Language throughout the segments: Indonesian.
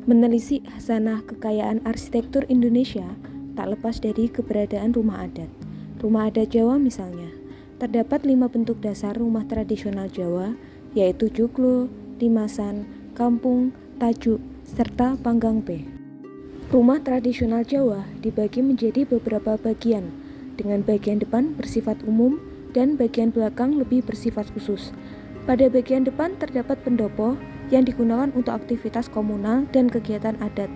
Menelisik hasanah kekayaan arsitektur Indonesia tak lepas dari keberadaan rumah adat. Rumah adat Jawa misalnya, terdapat 5 bentuk dasar rumah tradisional Jawa, yaitu joglo, limasan, kampung, tajuk, serta panggang P. Rumah tradisional Jawa dibagi menjadi beberapa bagian, dengan bagian depan bersifat umum dan bagian belakang lebih bersifat khusus. Pada bagian depan terdapat pendopo yang digunakan untuk aktivitas komunal dan kegiatan adat,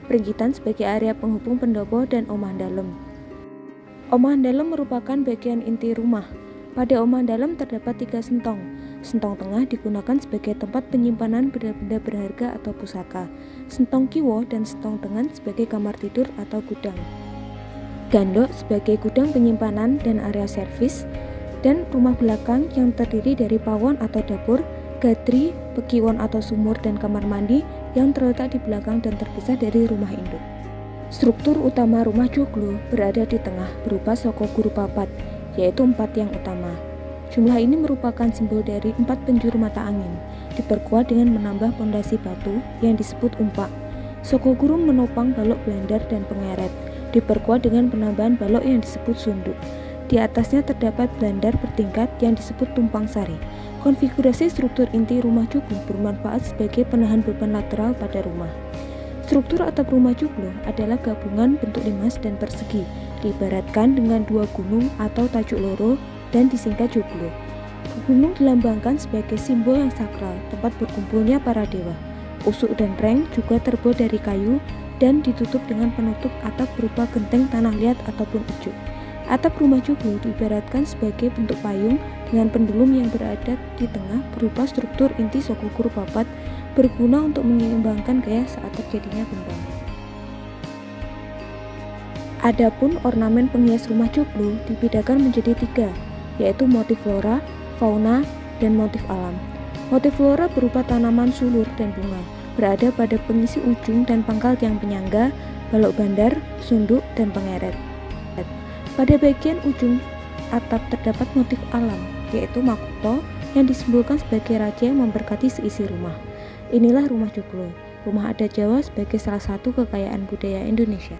Pringgitan sebagai area penghubung pendopo dan omah dalem. Omah dalem merupakan bagian inti rumah. Pada omah dalem terdapat 3 sentong. Sentong tengah digunakan sebagai tempat penyimpanan benda-benda berharga atau pusaka. Sentong kiwo dan sentong tengan sebagai kamar tidur atau gudang. Gandok sebagai gudang penyimpanan dan area servis, dan rumah belakang yang terdiri dari pawon atau dapur, gadri, pekiwon atau sumur dan kamar mandi yang terletak di belakang dan terpisah dari rumah induk. Struktur utama rumah joglo berada di tengah berupa soko guru papat, yaitu 4 yang utama. Jumlah ini merupakan simbol dari 4 penjuru mata angin, diperkuat dengan menambah pondasi batu yang disebut umpak. Soko guru menopang balok blandar dan pengeret, diperkuat dengan penambahan balok yang disebut sunduk. Di atasnya terdapat blandar bertingkat yang disebut tumpang sari. Konfigurasi struktur inti rumah joglo bermanfaat sebagai penahan beban lateral pada rumah. Struktur atap rumah joglo adalah gabungan bentuk limas dan persegi, diibaratkan dengan 2 gunung atau tajuk loro dan disingkat joglo. Gunung dilambangkan sebagai simbol yang sakral, tempat berkumpulnya para dewa. Usuk dan reng juga terbuat dari kayu dan ditutup dengan penutup atap berupa genteng tanah liat ataupun ijuk. Atap rumah joglo diibaratkan sebagai bentuk payung dengan pendulum yang berada di tengah berupa struktur inti soko guru papat, berguna untuk menyeimbangkan gaya saat terjadinya gempa. Adapun ornamen penghias rumah joglo dibedakan menjadi 3, yaitu motif flora, fauna, dan motif alam. Motif flora berupa tanaman sulur dan bunga, berada pada pengisi ujung dan pangkal tiang penyangga, balok bandar, sunduk, dan pengeret. Pada bagian ujung atap terdapat motif alam, yaitu makuto yang disimbolkan sebagai raja yang memberkati seisi rumah. Inilah rumah joglo, rumah adat Jawa sebagai salah satu kekayaan budaya Indonesia.